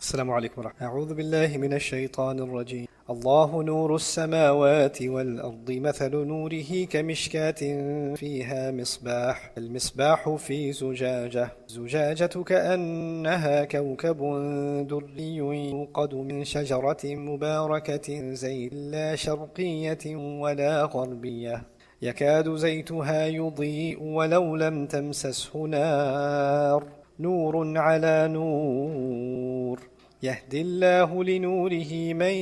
السلام عليكم ورحمة الله. أعوذ بالله من الشيطان الرجيم. الله نور السماوات والأرض مثل نوره كمشكاة فيها مصباح المصباح في زجاجة كأنها كوكب دري يوقد من شجرة مباركة زيت لا شرقية ولا غربية يكاد زيتها يضيء ولو لم تمسسه نار نور على نور يهدي الله لنوره من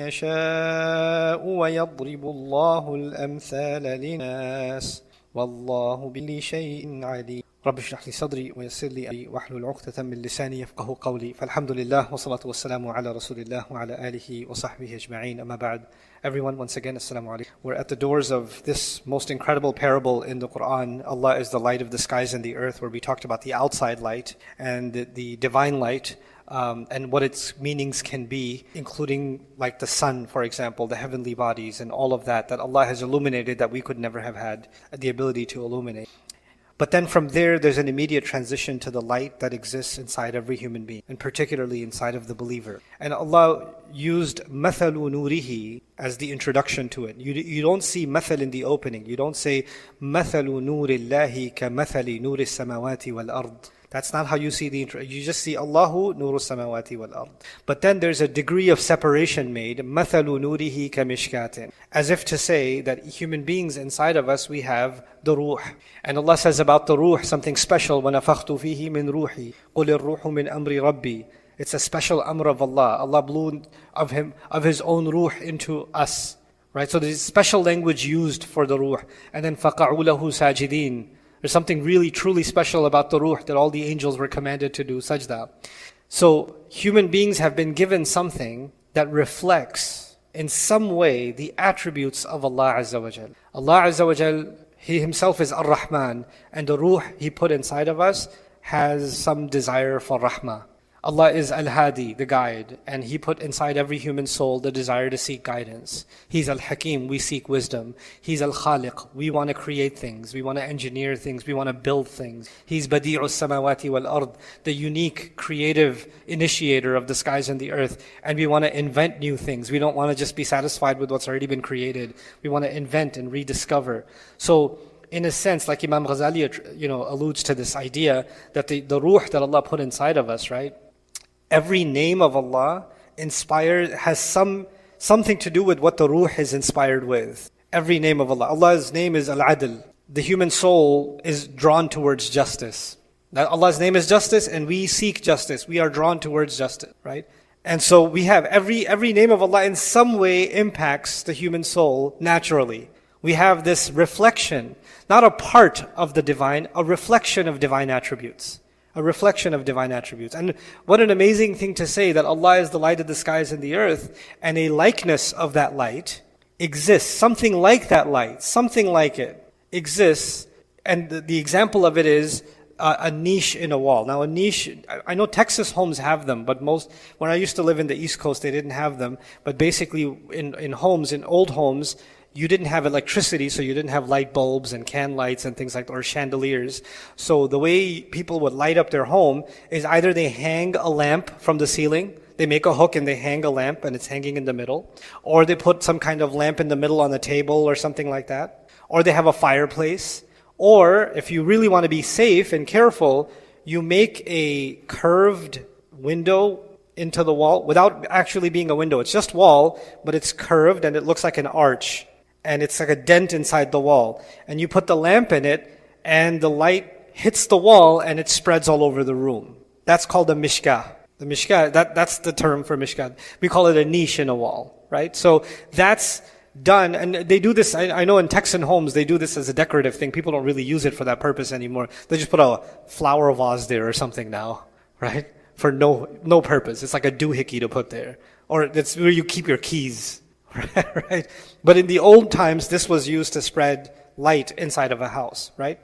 يشاء ويضرب الله الأمثال للناس والله بكل شيء عليم. رب اشرح لي صدري ويسر لي أمري واحلل عقدة من لساني يفقه قولي. فالحمد لله والصلاة والسلام على رسول الله وعلى آله وصحبه أجمعين. أما بعد. Everyone, once again, assalamu alaikum. We're at the doors of this most incredible parable in the Quran. Allah is the light of the skies and the earth, where we talked about the outside light and the divine light, and what its meanings can be, including like the sun, for example, the heavenly bodies and all of that Allah has illuminated that we could never have had the ability to illuminate. But then from there, there's an immediate transition to the light that exists inside every human being, and particularly inside of the believer. And Allah used مَثَلُ نُورِهِ as the introduction to it. You don't see مثل in the opening. You don't say مَثَلُ نُورِ اللَّهِ كَمَثَلِ نُورِ السَّمَوَاتِ وَالْأَرْضِ. That's not how you see the intro. You just see Allahu Nuru Samawati wal Ard. But then there's a degree of separation made. مَثَلُ نُورِهِ كَمِشْكَاتٍ. As if to say that human beings inside of us, we have the ruh. And Allah says about the ruh something special. وَنَفَخْتُ فِيهِ مِنْ رُوحِي قُلِ الرُّوحُ مِنْ أَمْرِ رَبِّي. It's a special amr of Allah. Allah blew of His own ruh into us. Right? So there's special language used for the ruh. And then فَقَعُوا لَهُ سَاجِدِينَ. There's something really truly special about the ruh, that all the angels were commanded to do sajda. So human beings have been given something that reflects in some way the attributes of Allah Azza wa Jal. Allah Azza wa Jal, He Himself is Ar-Rahman, and the ruh He put inside of us has some desire for rahmah. Allah is Al-Hadi, the guide, and He put inside every human soul the desire to seek guidance. He's Al-Hakim, we seek wisdom. He's Al-Khaliq, we want to create things, we want to engineer things, we want to build things. He's Badi'us Samawati wal Ard, the unique creative initiator of the skies and the earth, and we want to invent new things. We don't want to just be satisfied with what's already been created. We want to invent and rediscover. So, in a sense, like Imam Ghazali, alludes to this idea that the ruh that Allah put inside of us, right? Every name of Allah has something to do with what the ruh is inspired with. Every name of Allah. Allah's name is Al-Adl. The human soul is drawn towards justice. That Allah's name is justice, and we seek justice. We are drawn towards justice, right? And so we have every name of Allah in some way impacts the human soul naturally. We have this reflection, not a part of the divine, a reflection of divine attributes. A reflection of divine attributes. And what an amazing thing to say that Allah is the light of the skies and the earth, and a likeness of that light exists. Something like that light, something like it exists. And the example of it is a niche in a wall. Now a niche, I know Texas homes have them, but when I used to live in the East Coast, they didn't have them. But basically in old homes, you didn't have electricity, so you didn't have light bulbs and can lights and things like that, or chandeliers. So the way people would light up their home is either they hang a lamp from the ceiling, they make a hook and they hang a lamp and it's hanging in the middle, or they put some kind of lamp in the middle on the table or something like that, or they have a fireplace, or if you really want to be safe and careful, you make a curved window into the wall without actually being a window. It's just wall, but it's curved and it looks like an arch. And it's like a dent inside the wall. And you put the lamp in it, and the light hits the wall, and it spreads all over the room. That's called a mishkah. The mishkah, that's the term for mishkah. We call it a niche in a wall, right? So that's done, and they do this, I know in Texan homes, they do this as a decorative thing. People don't really use it for that purpose anymore. They just put a flower vase there or something now, right? For no purpose. It's like a doohickey to put there. Or it's where you keep your keys. Right? But in the old times, this was used to spread light inside of a house, right?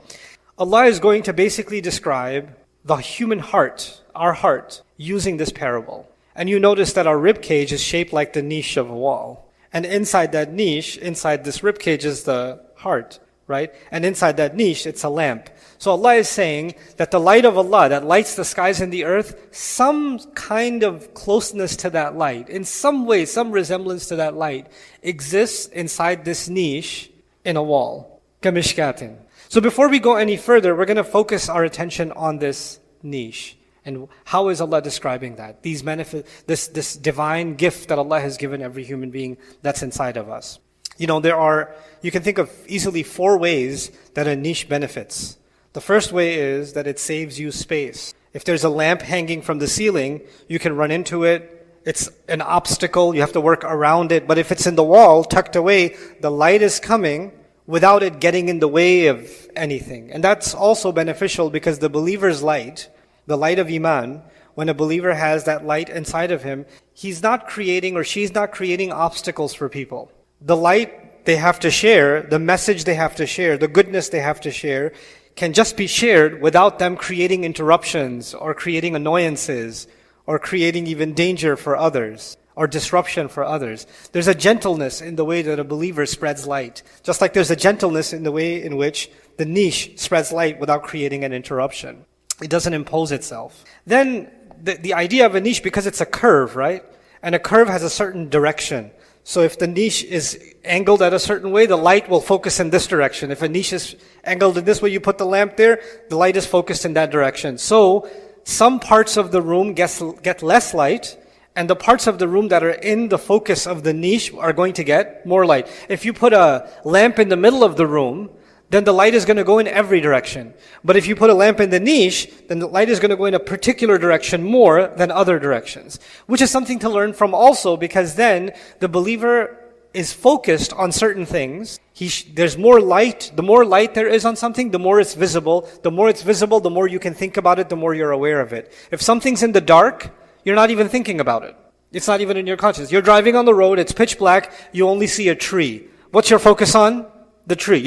Allah is going to basically describe the human heart, our heart, using this parable. And you notice that our rib cage is shaped like the niche of a wall. And inside that niche, inside this rib cage is the heart. right? And inside that niche, it's a lamp. So Allah is saying that the light of Allah that lights the skies and the earth, some kind of closeness to that light, in some way, some resemblance to that light, exists inside this niche in a wall. Kamishkatin. So before we go any further, we're going to focus our attention on this niche. And how is Allah describing that? This divine gift that Allah has given every human being that's inside of us. You can think of easily 4 ways that a niche benefits. The first way is that it saves you space. If there's a lamp hanging from the ceiling, you can run into it. It's an obstacle, you have to work around it. But if it's in the wall, tucked away, the light is coming without it getting in the way of anything. And that's also beneficial because the believer's light, the light of Iman, when a believer has that light inside of him, he's not creating or she's not creating obstacles for people. The light they have to share, the message they have to share, the goodness they have to share, can just be shared without them creating interruptions or creating annoyances or creating even danger for others or disruption for others. There's a gentleness in the way that a believer spreads light. Just like there's a gentleness in the way in which the niche spreads light without creating an interruption. It doesn't impose itself. Then the idea of a niche, because it's a curve, right? And a curve has a certain direction. So if the niche is angled at a certain way, the light will focus in this direction. If a niche is angled in this way, you put the lamp there, the light is focused in that direction. So some parts of the room get less light, and the parts of the room that are in the focus of the niche are going to get more light. If you put a lamp in the middle of the room, then the light is going to go in every direction. But if you put a lamp in the niche, then the light is going to go in a particular direction more than other directions. Which is something to learn from also, because then the believer is focused on certain things. There's more light. The more light there is on something, the more it's visible. The more it's visible, the more you can think about it, the more you're aware of it. If something's in the dark, you're not even thinking about it. It's not even in your consciousness. You're driving on the road, it's pitch black, you only see a tree. What's your focus on? The tree.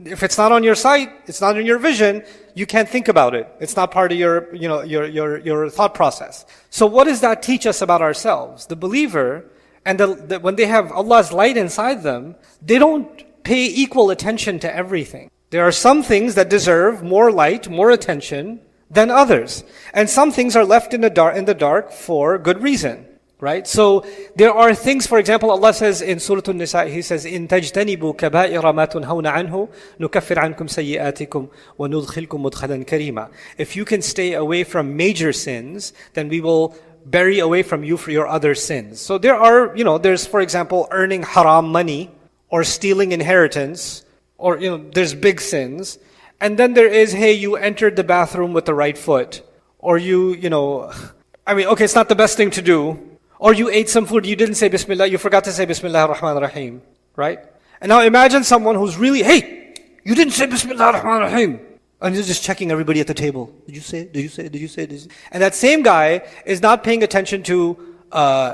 If it's not on your sight, it's not in your vision, you can't think about it. It's not part of your thought process. So what does that teach us about ourselves? The believer, and when they have Allah's light inside them, they don't pay equal attention to everything. There are some things that deserve more light, more attention than others. And some things are left in the dark for good reason. Right? So there are things, for example, Allah says in Surah An-Nisa, He says, إِن تَجْتَنِبُوا كَبَائِرَ مَا تُنْهَوْنَ عَنْهُ نُكَفِّرْ عَنْكُمْ سَيِّئَاتِكُمْ وَنُدْخِلْكُمْ مُدْخَلًا كَرِيمًا. If you can stay away from major sins, then we will bury away from you for your other sins. So there's, for example, earning haram money or stealing inheritance, or, there's big sins. And then there is, hey, you entered the bathroom with the right foot, or it's not the best thing to do. Or you ate some food, you didn't say Bismillah, you forgot to say Bismillah ar-Rahman ar-Rahim. Right? And now imagine someone who's really, hey, you didn't say Bismillah ar-Rahman ar-Rahim. And you're just checking everybody at the table. Did you say it? Did you say it? Did you say it? Did you say it? And that same guy is not paying attention to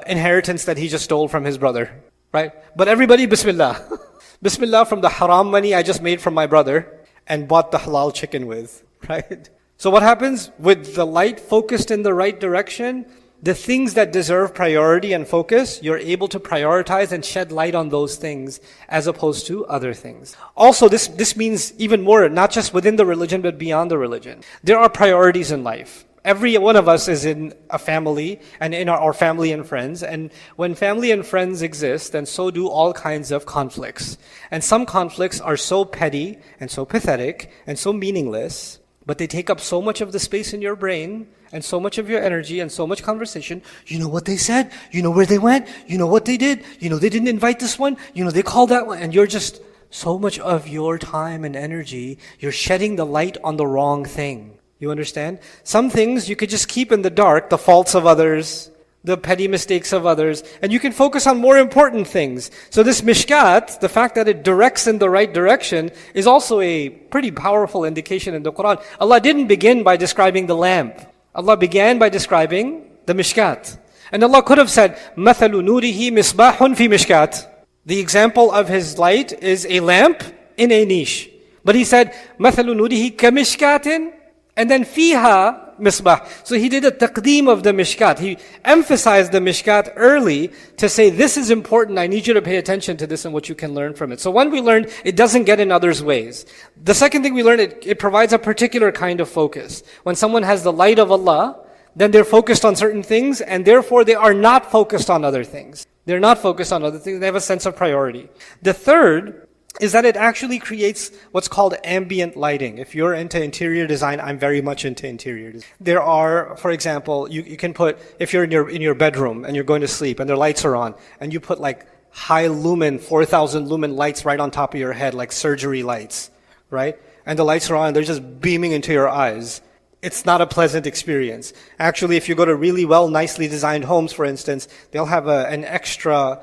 inheritance that he just stole from his brother. Right? But everybody, Bismillah. Bismillah from the haram money I just made from my brother and bought the halal chicken with. Right? So what happens? With the light focused in the right direction, the things that deserve priority and focus, you're able to prioritize and shed light on those things as opposed to other things. Also, this means even more, not just within the religion, but beyond the religion. There are priorities in life. Every one of us is in a family and in our family and friends. And when family and friends exist, then so do all kinds of conflicts. And some conflicts are so petty and so pathetic and so meaningless, but they take up so much of the space in your brain and so much of your energy and so much conversation. You know what they said? You know where they went? You know what they did? You know they didn't invite this one? You know they called that one? And you're just, so much of your time and energy, you're shedding the light on the wrong thing. You understand? Some things you could just keep in the dark, the faults of others, the petty mistakes of others, and you can focus on more important things. So this mishkat, the fact that it directs in the right direction, is also a pretty powerful indication in the Quran. Allah didn't begin by describing the lamp. Allah began by describing the mishkat. And Allah could have said, مَثَلُ نُورِهِ مِصْبَاحٌ فِي مِشْكَاتٍ. The example of His light is a lamp in a niche. But He said, مَثَلُ نُورِهِ كَمِشْكَاتٍ. And then فِيهَا misbah. So he did a taqdeem of the mishkat. He emphasized the mishkat early to say, this is important, I need you to pay attention to this and what you can learn from it. So one, we learned it doesn't get in others' ways. The second thing we learned, it provides a particular kind of focus. When someone has the light of Allah, then they're focused on certain things, and therefore they are not focused on other things. They're not focused on other things. They have a sense of priority. The third is that it actually creates what's called ambient lighting. If you're into interior design, I'm very much into interior design. There are, for example, you can put, if you're in your bedroom and you're going to sleep and the lights are on, and you put like high lumen, 4,000 lumen lights right on top of your head, like surgery lights, right? And the lights are on, they're just beaming into your eyes. It's not a pleasant experience. Actually, if you go to really well, nicely designed homes, for instance, they'll have an extra,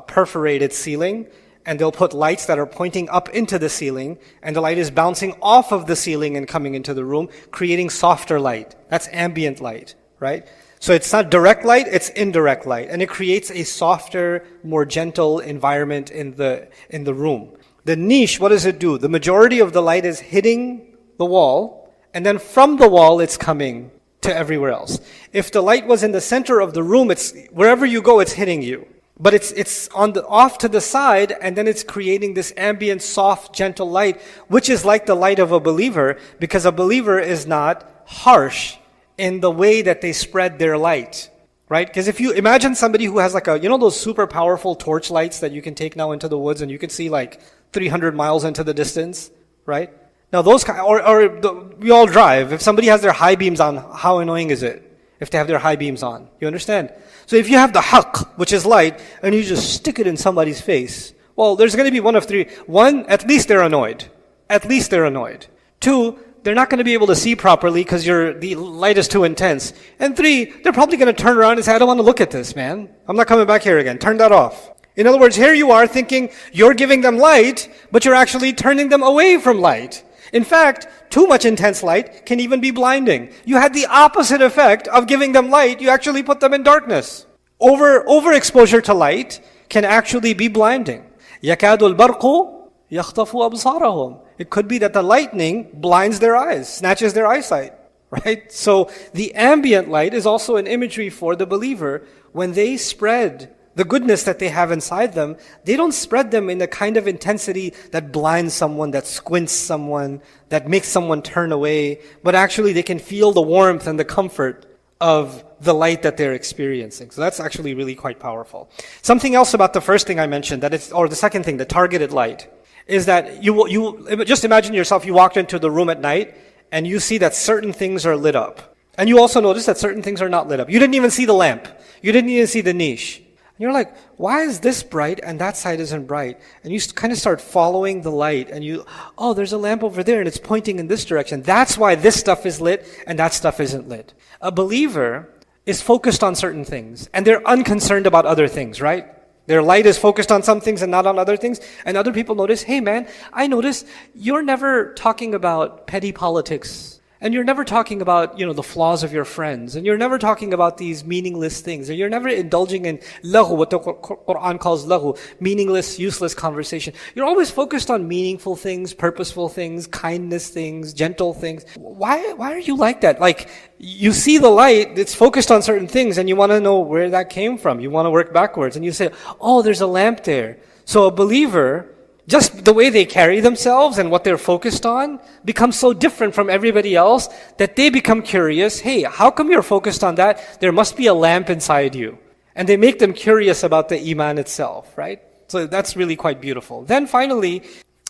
perforated ceiling, and they'll put lights that are pointing up into the ceiling, and the light is bouncing off of the ceiling and coming into the room, creating softer light. That's ambient light, right? So it's not direct light, it's indirect light, and it creates a softer, more gentle environment in the room. The niche, what does it do? The majority of the light is hitting the wall, and then from the wall it's coming to everywhere else. If the light was in the center of the room, it's wherever you go, it's hitting you. But it's off to the side, and then it's creating this ambient, soft, gentle light, which is like the light of a believer, because a believer is not harsh in the way that they spread their light, right? Because if you imagine somebody who has like those super powerful torch lights that you can take now into the woods and you can see like 300 miles into the distance, right? Now those we all drive. If somebody has their high beams on, how annoying is it if they have their high beams on? You understand? So if you have the haqq, which is light, and you just stick it in somebody's face, well, there's going to be one of three. One, at least they're annoyed. At least they're annoyed. Two, they're not going to be able to see properly because the light is too intense. And three, they're probably going to turn around and say, I don't want to look at this, man. I'm not coming back here again. Turn that off. In other words, here you are thinking you're giving them light, but you're actually turning them away from light. In fact, too much intense light can even be blinding. You had the opposite effect of giving them light. You actually put them in darkness. Overexposure to light can actually be blinding. يَكَادُ الْبَرْقُ يَخْطَفُ أَبْصَارَهُم. It could be that the lightning blinds their eyes, snatches their eyesight, right? So the ambient light is also an imagery for the believer. When they spread the goodness that they have inside them, they don't spread them in the kind of intensity that blinds someone, that squints someone, that makes someone turn away, but actually they can feel the warmth and the comfort of the light that they're experiencing. So that's actually really quite powerful. Something else about the first thing I mentioned, or the second thing, the targeted light, is that you just imagine yourself, you walked into the room at night and you see that certain things are lit up. And you also notice that certain things are not lit up. You didn't even see the lamp. You didn't even see the niche. And you're like, why is this bright and that side isn't bright? And you kind of start following the light and there's a lamp over there and it's pointing in this direction. That's why this stuff is lit and that stuff isn't lit. A believer is focused on certain things and they're unconcerned about other things, right? Their light is focused on some things and not on other things. And other people notice, hey man, I notice you're never talking about petty politics. And you're never talking about, the flaws of your friends. And you're never talking about these meaningless things. And you're never indulging in laghu, what the Quran calls laghu, meaningless, useless conversation. You're always focused on meaningful things, purposeful things, kindness things, gentle things. Why are you like that? Like, you see the light, it's focused on certain things, and you want to know where that came from. You want to work backwards. And you say, there's a lamp there. So a believer, just the way they carry themselves and what they're focused on becomes so different from everybody else that they become curious. Hey, how come you're focused on that? There must be a lamp inside you. And they make them curious about the iman itself, right? So that's really quite beautiful. Then finally,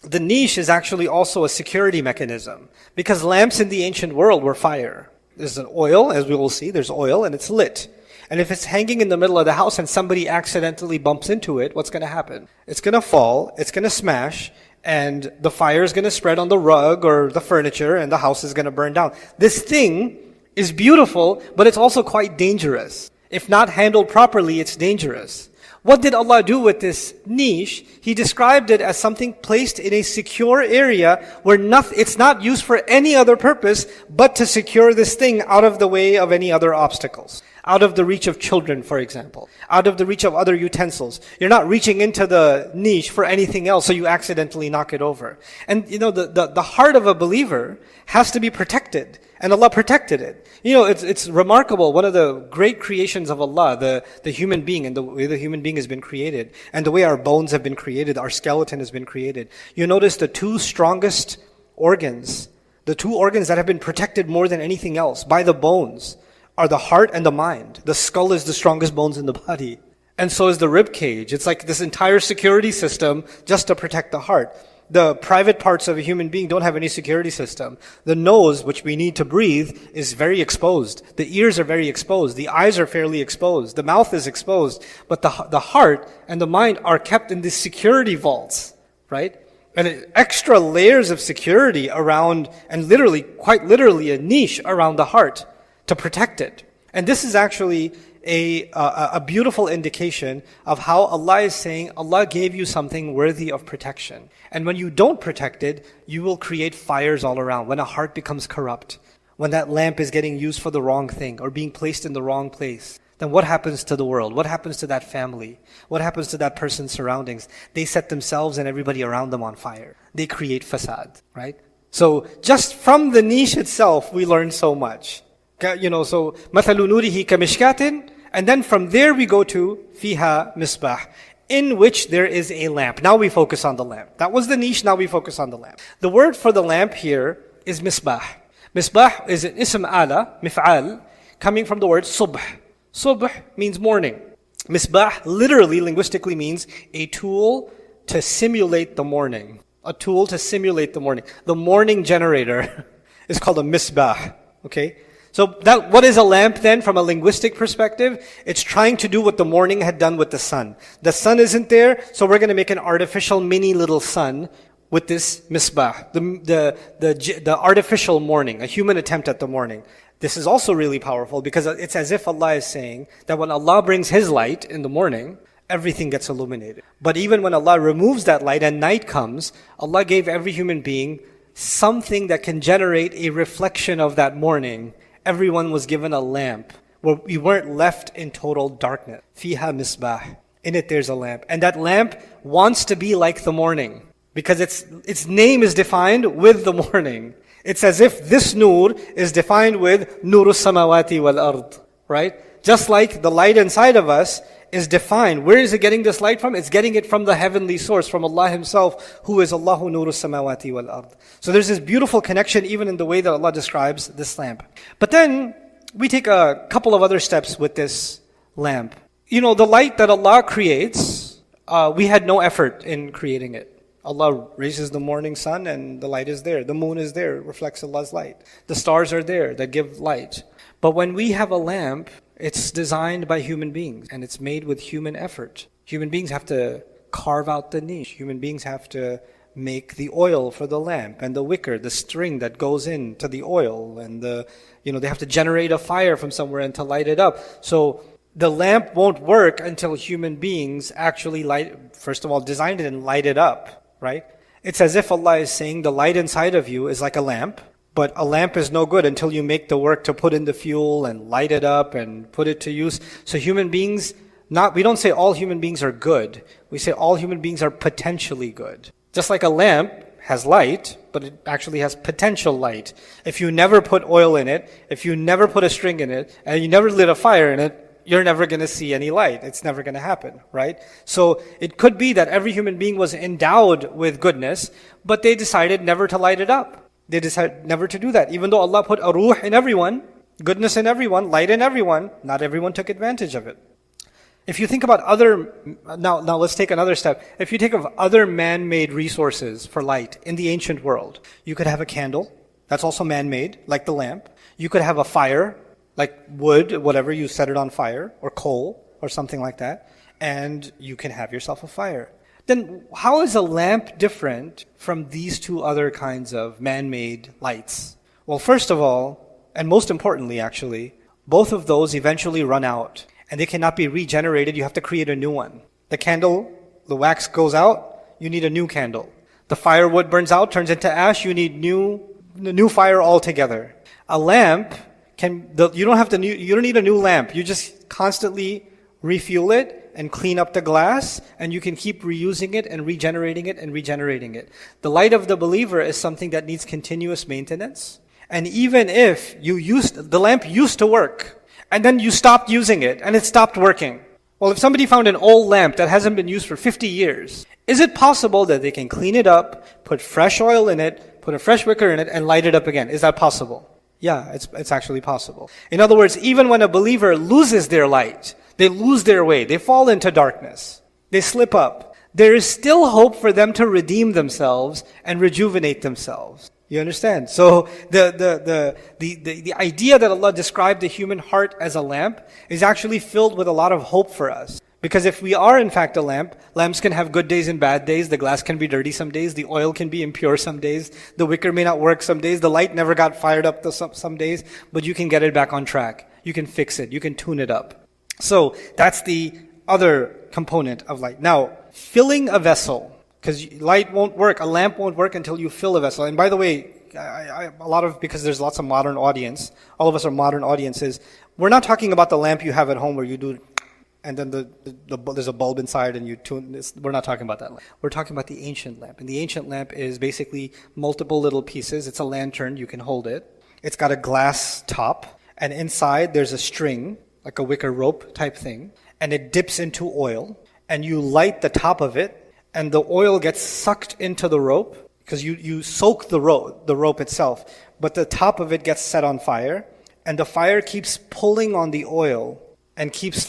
the niche is actually also a security mechanism, because lamps in the ancient world were fire. There's an oil, as we will see, there's oil and it's lit. And if it's hanging in the middle of the house and somebody accidentally bumps into it, what's going to happen? It's going to fall, it's going to smash, and the fire is going to spread on the rug or the furniture, and the house is going to burn down. This thing is beautiful, but it's also quite dangerous. If not handled properly, it's dangerous. What did Allah do with this niche? He described it as something placed in a secure area where it's not used for any other purpose but to secure this thing out of the way of any other obstacles. Out of the reach of children, for example. Out of the reach of other utensils. You're not reaching into the niche for anything else, so you accidentally knock it over. And the heart of a believer has to be protected. And Allah protected it. It's remarkable. One of the great creations of Allah, the human being, and the way the human being has been created, and the way our bones have been created, our skeleton has been created. You notice the two strongest organs, the two organs that have been protected more than anything else by the bones, are the heart and the mind. The skull is the strongest bones in the body. And so is the rib cage. It's like this entire security system just to protect the heart. The private parts of a human being don't have any security system. The nose, which we need to breathe, is very exposed. The ears are very exposed. The eyes are fairly exposed. The mouth is exposed. But the heart and the mind are kept in these security vaults, right? And extra layers of security around, and quite literally, a niche around the heart to protect it. And this is actually a beautiful indication of how Allah is saying, Allah gave you something worthy of protection. And when you don't protect it, you will create fires all around. When a heart becomes corrupt, when that lamp is getting used for the wrong thing or being placed in the wrong place, then what happens to the world? What happens to that family? What happens to that person's surroundings? They set themselves and everybody around them on fire. They create fasad, right? So just from the niche itself, we learn so much. So مَثَلُ نُورِهِ كَمِشْكَاتٍ, and then from there we go to فِيهَا مِصْبَاحٍ, in which there is a lamp. Now we focus on the lamp. That was the niche, now we focus on the lamp. The word for the lamp here is misbah. Misbah is an ism ala, mif'al, coming from the word subh. Subh means morning. Misbah literally, linguistically means a tool to simulate the morning. A tool to simulate the morning. The morning generator is called a misbah. Okay? So what is a lamp then from a linguistic perspective? It's trying to do what the morning had done with the sun. The sun isn't there, so we're going to make an artificial mini little sun with this misbah, the artificial morning, a human attempt at the morning. This is also really powerful because it's as if Allah is saying that when Allah brings His light in the morning, everything gets illuminated. But even when Allah removes that light and night comes, Allah gave every human being something that can generate a reflection of that morning. Everyone was given a lamp where we weren't left in total darkness. Fiha misbah. In it there's a lamp. And that lamp wants to be like the morning because its name is defined with the morning. It's as if this nur is defined with nuru samawati wal ard. Right? Just like the light inside of us is defined. Where is it getting this light from? It's getting it from the heavenly source, from Allah Himself, who is Allahu nuru samawati wal ard. So there's this beautiful connection even in the way that Allah describes this lamp. But then we take a couple of other steps with this lamp. The light that Allah creates, we had no effort in creating it. Allah raises the morning sun and the light is there. The moon is there, it reflects Allah's light. The stars are there that give light. But when we have a lamp, it's designed by human beings and it's made with human effort. Human beings have to carve out the niche. Human beings have to make the oil for the lamp and the wicker, the string that goes into the oil, and they have to generate a fire from somewhere and to light it up. So the lamp won't work until human beings actually first of all, designed it and light it up, right? It's as if Allah is saying the light inside of you is like a lamp. But a lamp is no good until you make the work to put in the fuel and light it up and put it to use. So human beings, we don't say all human beings are good. We say all human beings are potentially good. Just like a lamp has light, but it actually has potential light. If you never put oil in it, if you never put a string in it, and you never lit a fire in it, you're never going to see any light. It's never going to happen, right? So it could be that every human being was endowed with goodness, but they decided never to light it up. They decided never to do that. Even though Allah put a ruh in everyone, goodness in everyone, light in everyone, not everyone took advantage of it. If you think about now let's take another step. If you think of other man-made resources for light in the ancient world, you could have a candle, that's also man-made, like the lamp. You could have a fire, like wood, whatever, you set it on fire, or coal, or something like that, and you can have yourself a fire. Then how is a lamp different from these two other kinds of man-made lights? Well, first of all, and most importantly actually, both of those eventually run out and they cannot be regenerated. You have to create a new one. The candle, the wax goes out, you need a new candle. The firewood burns out, turns into ash, you need new fire altogether. A lamp you don't need a new lamp. You just constantly refuel it and clean up the glass, and you can keep reusing it and regenerating it and regenerating it. The light of the believer is something that needs continuous maintenance, And even if the lamp used to work, and then you stopped using it, and it stopped working. Well, if somebody found an old lamp that hasn't been used for 50 years, is it possible that they can clean it up, put fresh oil in it, put a fresh wicker in it, and light it up again? Is that possible? Yeah, it's actually possible. In other words, even when a believer loses their light, they lose their way, they fall into darkness, they slip up, there is still hope for them to redeem themselves and rejuvenate themselves. You understand? So the idea that Allah described the human heart as a lamp is actually filled with a lot of hope for us. Because if we are in fact a lamp, lamps can have good days and bad days, the glass can be dirty some days, the oil can be impure some days, the wicker may not work some days, the light never got fired up some days, but you can get it back on track. You can fix it, you can tune it up. So that's the other component of light. Now, filling a vessel, because light won't work, a lamp won't work until you fill a vessel. And by the way, because there's lots of modern audience, all of us are modern audiences, we're not talking about the lamp you have at home where you do, and then there's a bulb inside and you tune this. We're not talking about that lamp. We're talking about the ancient lamp. And the ancient lamp is basically multiple little pieces. It's a lantern, you can hold it. It's got a glass top, and inside there's a string, like a wicker rope type thing, and it dips into oil, and you light the top of it, and the oil gets sucked into the rope, because you soak the rope itself, but the top of it gets set on fire, and the fire keeps pulling on the oil and keeps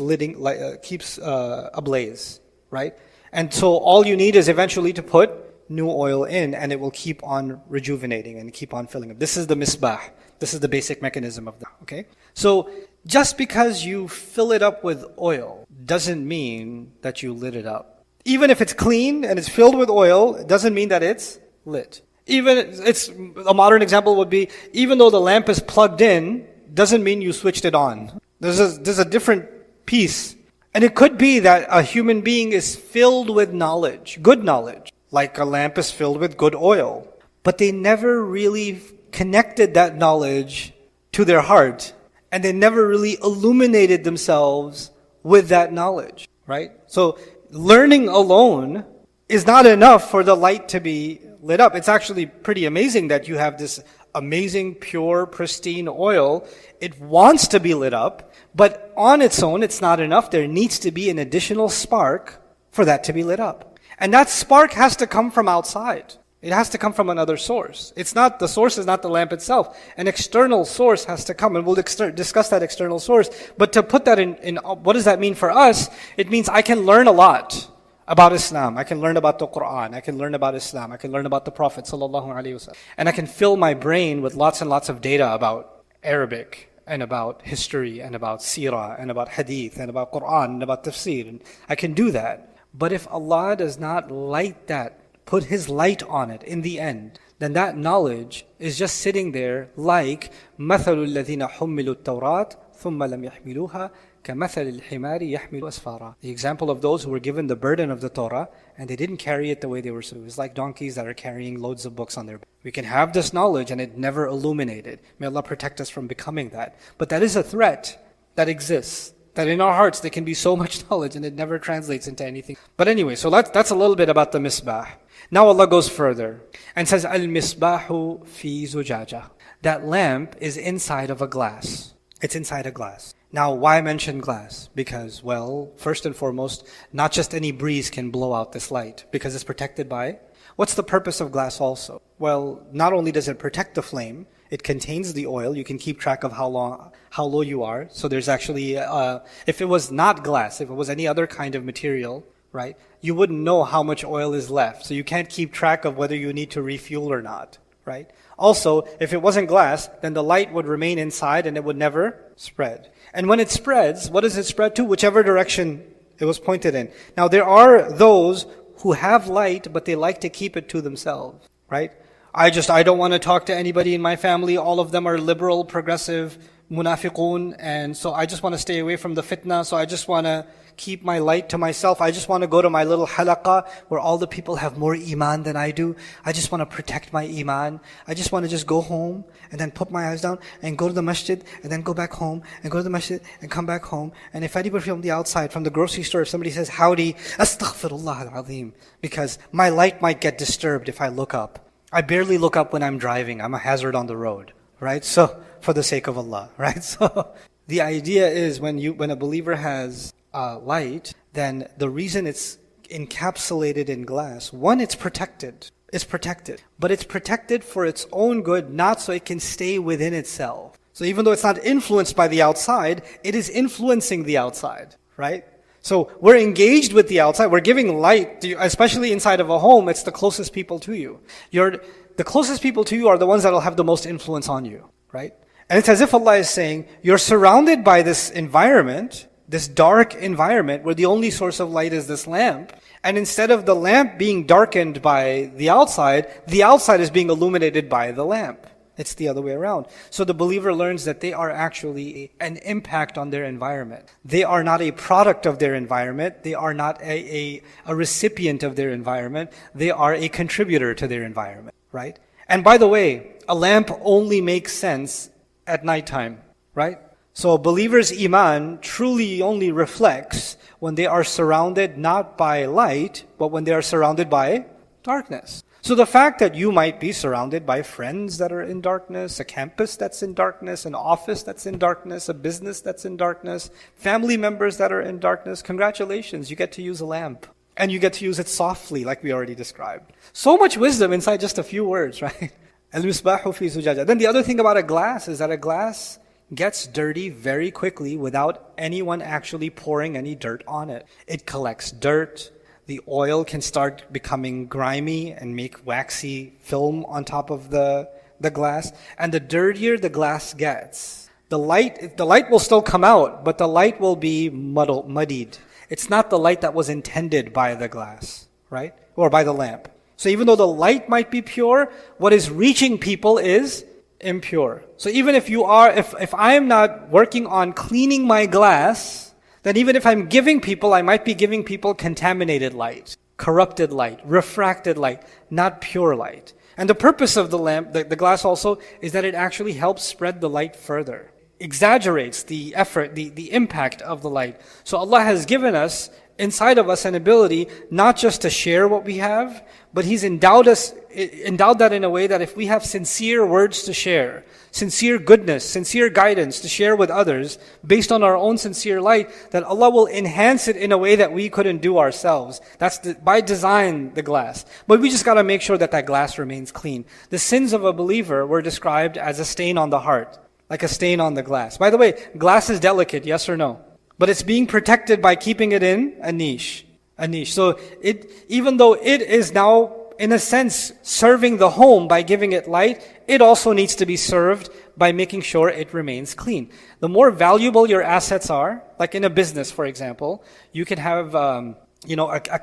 ablaze, right? And so all you need is eventually to put new oil in, and it will keep on rejuvenating and keep on filling up. This is the misbah. This is the basic mechanism of that, okay? So just because you fill it up with oil doesn't mean that you lit it up. Even if it's clean and it's filled with oil, it doesn't mean that it's lit. A modern example would be, even though the lamp is plugged in, doesn't mean you switched it on. There's a different piece. And it could be that a human being is filled with knowledge, good knowledge, like a lamp is filled with good oil. But they never really connected that knowledge to their heart, and they never really illuminated themselves with that knowledge, right? So learning alone is not enough for the light to be lit up. It's actually pretty amazing that you have this amazing, pure, pristine oil. It wants to be lit up, but on its own, it's not enough. There needs to be an additional spark for that to be lit up. And that spark has to come from outside. It has to come from another source. The source is not the lamp itself. An external source has to come, and we'll discuss that external source. But to put that in what does that mean for us? It means I can learn a lot about Islam. I can learn about the Quran. I can learn about Islam. I can learn about the Prophet ﷺ. And I can fill my brain with lots and lots of data about Arabic, and about history, and about seerah, and about hadith, and about Quran, and about tafsir. And I can do that. But if Allah does not light that, put His light on it in the end, then that knowledge is just sitting there like مَثَلُ الَّذِينَ حُمِّلُوا التَّوْرَاةَ ثُمَّ لَمْ يَحْمِلُوهَا كَمَثَلِ الْحِمَارِ يَحْمِلُ أَسْفَارًا. The example of those who were given the burden of the Torah and they didn't carry it the way they were supposed to. It's like donkeys that are carrying loads of books on their back. We can have this knowledge and it never illuminated. May Allah protect us from becoming that. But that is a threat that exists. That in our hearts there can be so much knowledge and it never translates into anything. But anyway, so that's a little bit about the misbah. Now Allah goes further and says, Al-misbahu fi zujaja. That lamp is inside of a glass. It's inside a glass. Now, why mention glass? Because, well, first and foremost, not just any breeze can blow out this light, because it's protected by... What's the purpose of glass also? Well, not only does it protect the flame, it contains the oil. You can keep track of how low you are. So there's actually, if it was not glass, if it was any other kind of material, right, you wouldn't know how much oil is left. So you can't keep track of whether you need to refuel or not, right? Also, if it wasn't glass, then the light would remain inside and it would never spread. And when it spreads, what does it spread to? Whichever direction it was pointed in. Now there are those who have light, but they like to keep it to themselves, right? I don't want to talk to anybody in my family. All of them are liberal, progressive, munafiqun, and so I just want to stay away from the fitna, so I just want to keep my light to myself. I just want to go to my little halaqah where all the people have more iman than I do. I just want to protect my iman. I just want to just go home and then put my eyes down and go to the masjid and then go back home and go to the masjid and come back home. And if anybody from the outside, from the grocery store, if somebody says howdy, astaghfirullah al-azim, because my light might get disturbed if I look up. I barely look up when I'm driving. I'm a hazard on the road, right? So, for the sake of Allah, right? So, the idea is when a believer has light, then the reason it's encapsulated in glass, one, it's protected. It's protected. But it's protected for its own good, not so it can stay within itself. So even though it's not influenced by the outside, it is influencing the outside, right? So we're engaged with the outside. We're giving light, especially inside of a home. It's the closest people to you. The closest people to you are the ones that will have the most influence on you, right? And it's as if Allah is saying, you're surrounded by this environment, this dark environment where the only source of light is this lamp. And instead of the lamp being darkened by the outside is being illuminated by the lamp. It's the other way around. So the believer learns that they are actually an impact on their environment. They are not a product of their environment. They are not a recipient of their environment. They are a contributor to their environment, right? And by the way, a lamp only makes sense at nighttime, right? So a believer's iman truly only reflects when they are surrounded not by light, but when they are surrounded by darkness. So the fact that you might be surrounded by friends that are in darkness, a campus that's in darkness, an office that's in darkness, a business that's in darkness, family members that are in darkness, congratulations, you get to use a lamp. And you get to use it softly, like we already described. So much wisdom inside just a few words, right? Al-misbahu fi zujaja. Then the other thing about a glass is that a glass gets dirty very quickly without anyone actually pouring any dirt on it. It collects dirt. The oil can start becoming grimy and make waxy film on top of the glass. And the dirtier the glass gets, the light will still come out, but the light will be muddied. It's not the light that was intended by the glass, right? Or by the lamp. So even though the light might be pure, what is reaching people is impure. So even if I am not working on cleaning my glass, then even if I'm giving people, I might be giving people contaminated light, corrupted light, refracted light, not pure light. And the purpose of the lamp, the glass also, is that it actually helps spread the light further. Exaggerates the effort, the impact of the light. So Allah has given us, inside of us, an ability not just to share what we have, but He's endowed that in a way that if we have sincere words to share, sincere goodness, sincere guidance to share with others, based on our own sincere light, that Allah will enhance it in a way that we couldn't do ourselves. That's by design, the glass. But we just gotta make sure that glass remains clean. The sins of a believer were described as a stain on the heart, like a stain on the glass. By the way, glass is delicate, yes or no? But it's being protected by keeping it in a niche. So even though it is now, in a sense, serving the home by giving it light, it also needs to be served by making sure it remains clean. The more valuable your assets are, like in a business, for example, you can have, a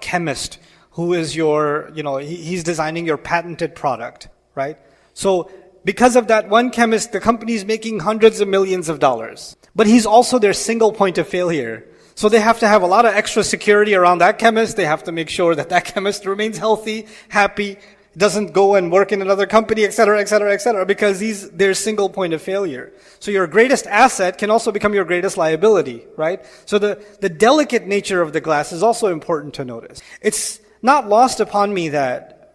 chemist who is he's designing your patented product, right? So because of that one chemist, the company is making hundreds of millions of dollars. But he's also their single point of failure. So they have to have a lot of extra security around that chemist. They have to make sure that chemist remains healthy, happy, doesn't go and work in another company, etc., etc., etc., because he's their single point of failure. So your greatest asset can also become your greatest liability, right? So the delicate nature of the glass is also important to notice. It's not lost upon me that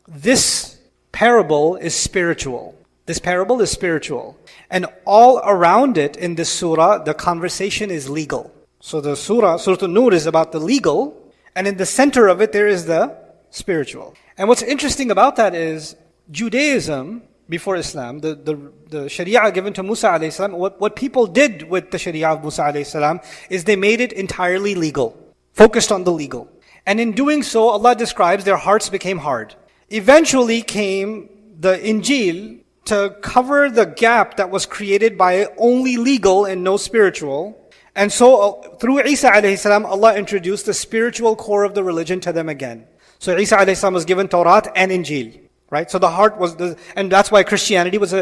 this parable is spiritual. This parable is spiritual. And all around it in this surah, the conversation is legal. So the Surah An-Nur is about the legal, and in the center of it there is the spiritual. And what's interesting about that is Judaism, before Islam, the Sharia given to Musa alayhi salam, what people did with the Sharia of Musa alayhi salam is they made it entirely legal, focused on the legal. And in doing so, Allah describes their hearts became hard. Eventually came the Injil to cover the gap that was created by only legal and no spiritual. And so through Isa alayhi salam, Allah introduced the spiritual core of the religion to them again. So Isa alayhi salam was given Tawrat and Injil, right? So the heart was, and that's why Christianity was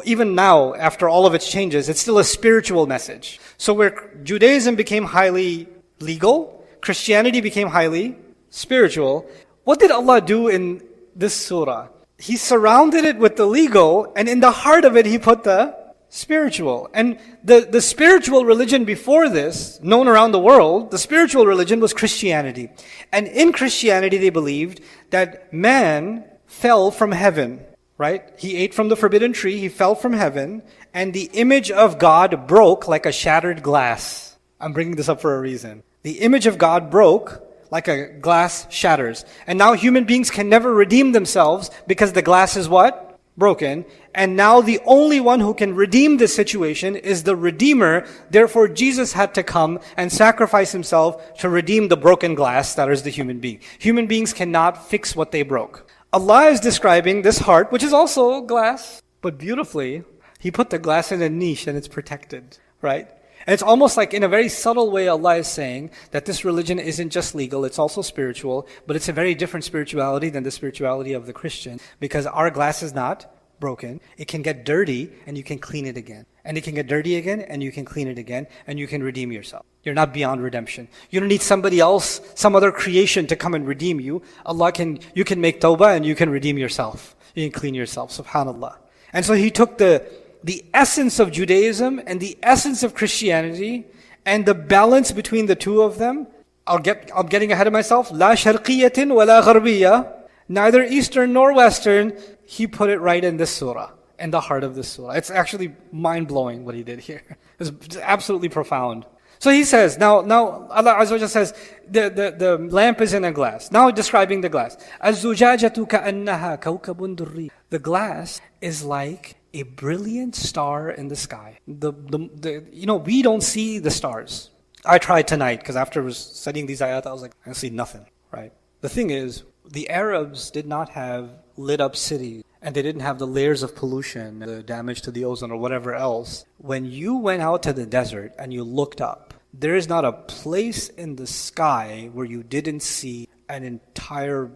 even now, after all of its changes, it's still a spiritual message. So where Judaism became highly legal, Christianity became highly spiritual. What did Allah do in this surah? He surrounded it with the legal, and in the heart of it, He put the spiritual. And the spiritual religion before this, known around the world, the spiritual religion was Christianity. And in Christianity, they believed that man fell from heaven, right? He ate from the forbidden tree, he fell from heaven, and the image of God broke like a shattered glass. I'm bringing this up for a reason. The image of God broke like a glass shatters. And now human beings can never redeem themselves because the glass is what? Broken. And now the only one who can redeem this situation is the Redeemer. Therefore, Jesus had to come and sacrifice himself to redeem the broken glass that is the human being. Human beings cannot fix what they broke. Allah is describing this heart, which is also glass, but beautifully, He put the glass in a niche and it's protected, right? And it's almost like in a very subtle way Allah is saying that this religion isn't just legal, it's also spiritual, but it's a very different spirituality than the spirituality of the Christian, because our glass is not broken. It can get dirty and you can clean it again. And it can get dirty again and you can clean it again and you can redeem yourself. You're not beyond redemption. You don't need somebody else, some other creation to come and redeem you. You can make tawbah and you can redeem yourself. You can clean yourself, subhanallah. And so He took the essence of Judaism and the essence of Christianity and the balance between the two of them. I'm getting ahead of myself. La sharqiyatin wa la gharbiyya. Neither Eastern nor Western. He put it right in this surah, in the heart of this surah. It's actually mind-blowing what He did here. It's absolutely profound. So He says, now Allah Azza wa Jalla says, the lamp is in a glass. Now describing the glass. Az-zujajatu ka'annaha kawkabun durri. The glass is like a brilliant star in the sky. We don't see the stars. I tried tonight, because after I was studying these ayat, I was like, I see nothing, right? The thing is, the Arabs did not have lit up cities, and they didn't have the layers of pollution, the damage to the ozone or whatever else. When you went out to the desert and you looked up, there is not a place in the sky where you didn't see an entire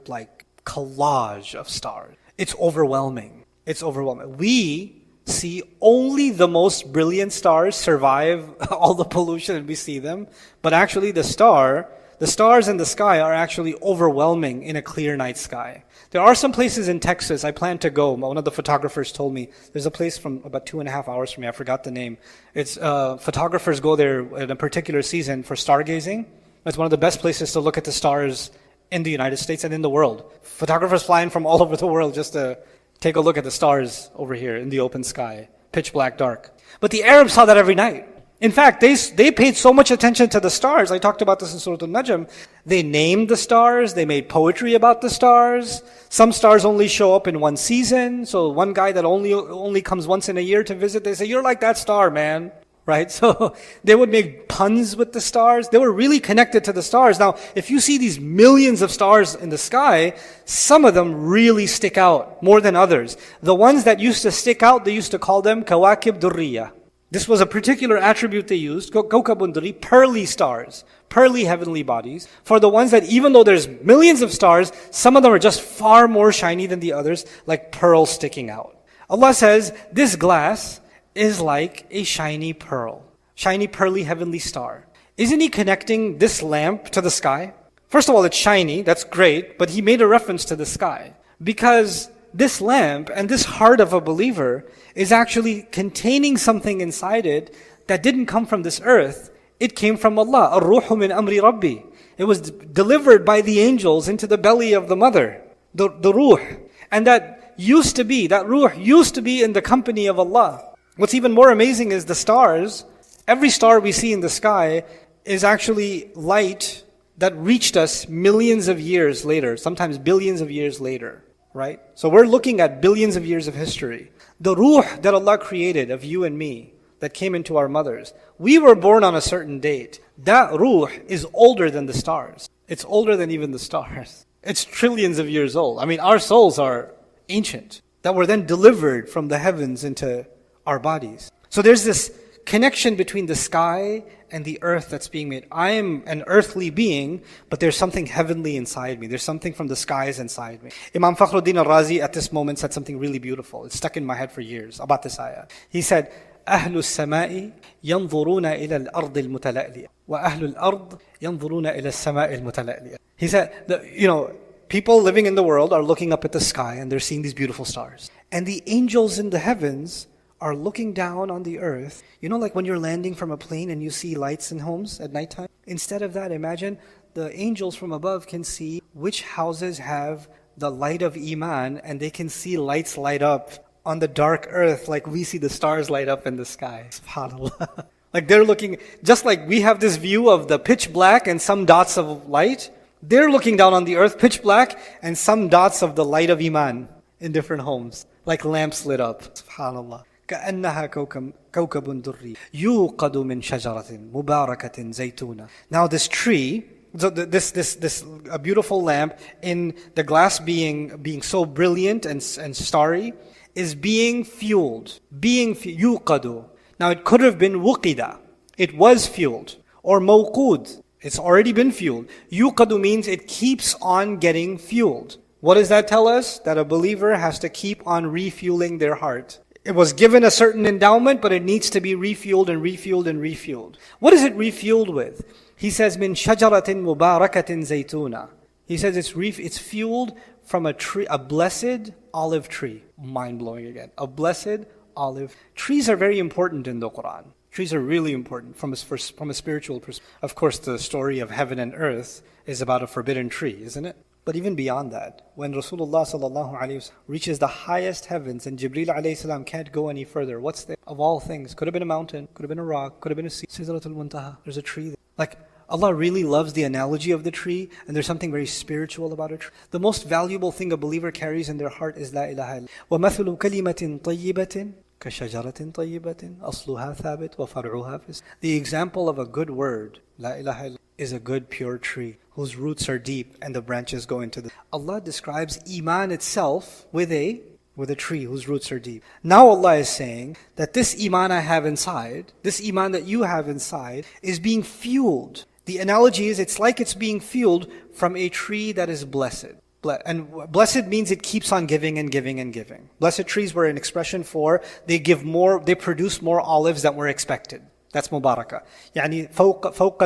collage of stars. It's overwhelming. It's overwhelming. We see only the most brilliant stars survive all the pollution and we see them. But actually the stars in the sky are actually overwhelming in a clear night sky. There are some places in Texas I plan to go. One of the photographers told me there's a place from about 2.5 hours from me. I forgot the name. It's photographers go there in a particular season for stargazing. It's one of the best places to look at the stars in the United States and in the world. Photographers fly in from all over the world just to take a look at the stars over here in the open sky, pitch black dark. But the Arabs saw that every night. In fact, they paid so much attention to the stars. I talked about this in Surah Al-Najm. They named the stars. They made poetry about the stars. Some stars only show up in one season. So one guy that only comes once in a year to visit, they say, "You're like that star, man." Right? So they would make puns with the stars. They were really connected to the stars. Now, if you see these millions of stars in the sky, some of them really stick out more than others. The ones that used to stick out, they used to call them kawakib durriya. This was a particular attribute they used, kawkabun durri, pearly stars, pearly heavenly bodies. For the ones that even though there's millions of stars, some of them are just far more shiny than the others, like pearls sticking out. Allah says, this glass is like a shiny pearl, shiny pearly heavenly star. Isn't He connecting this lamp to the sky? First of all, it's shiny, that's great, but He made a reference to the sky. Because this lamp and this heart of a believer is actually containing something inside it that didn't come from this earth. It came from Allah. Ar-ruhu min amri rabbi. It was delivered by the angels into the belly of the mother, the ruh. And that ruh used to be in the company of Allah. What's even more amazing is the stars. Every star we see in the sky is actually light that reached us millions of years later, sometimes billions of years later, right? So we're looking at billions of years of history. The ruh that Allah created of you and me, that came into our mothers, we were born on a certain date. That ruh is older than the stars. It's older than even the stars. It's trillions of years old. I mean, our souls are ancient, that were then delivered from the heavens into our bodies. So there's this connection between the sky and the earth that's being made. I am an earthly being, but there's something heavenly inside me. There's something from the skies inside me. Imam Fakhruddin al-Razi at this moment said something really beautiful. It's stuck in my head for years about this ayah. He said, أهل السماء ينظرون إلى الأرض المتلألئة وأهل الأرض ينظرون إلى السماء المتلألئة. He said, people living in the world are looking up at the sky and they're seeing these beautiful stars. And the angels in the heavens are looking down on the earth. Like when you're landing from a plane and you see lights in homes at nighttime? Instead of that, imagine the angels from above can see which houses have the light of Iman, and they can see lights light up on the dark earth like we see the stars light up in the sky. SubhanAllah. Like they're looking, just like we have this view of the pitch black and some dots of light, they're looking down on the earth, pitch black, and some dots of the light of Iman in different homes, like lamps lit up. SubhanAllah. كأنها كوكب دري يوقد من شجرة مباركة زيتونة. Now this tree, so this a beautiful lamp, in the glass being so brilliant and starry, is being fueled. يوقد. Now it could have been wuqida. It was fueled. Or mawqud. It's already been fueled. Yuqadu means it keeps on getting fueled. What does that tell us? That a believer has to keep on refueling their heart. It was given a certain endowment, but it needs to be refueled and refueled and refueled. What is it refueled with? He says, min shajaratin mubarakatin zaytuna. He says it's fueled from a tree, a blessed olive tree. Mind-blowing again. A blessed olive. Trees are very important in the Quran. Trees are really important from a spiritual perspective. Of course, the story of heaven and earth is about a forbidden tree, isn't it? But even beyond that, when Rasulullah sallallahu alaihi wasallam reaches the highest heavens and Jibreel alayhi salam can't go any further, what's there? Of all things, could have been a mountain, could have been a rock, could have been a sea. Sidratul Muntaha. There's a tree there. Like, Allah really loves the analogy of the tree, and there's something very spiritual about a tree. The most valuable thing a believer carries in their heart is La ilaha illallah. وَمَثُلُ كَلِمَةٍ طَيِّبَةٍ كَشَجَرَةٍ طَيِّبَةٍ أَصْلُهَا ثَابِتٌ وَفَرْعُهَا فِي. The example of a good word, La ilaha illallah, is a good pure tree whose roots are deep and the branches go into the... Allah describes Iman itself with a tree whose roots are deep. Now Allah is saying that this Iman I have inside, this Iman that you have inside, is being fueled. The analogy is it's like it's being fueled from a tree that is blessed. And blessed means it keeps on giving and giving and giving. Blessed trees were an expression for they produce more olives than were expected. That's mubarakah. يعني فوق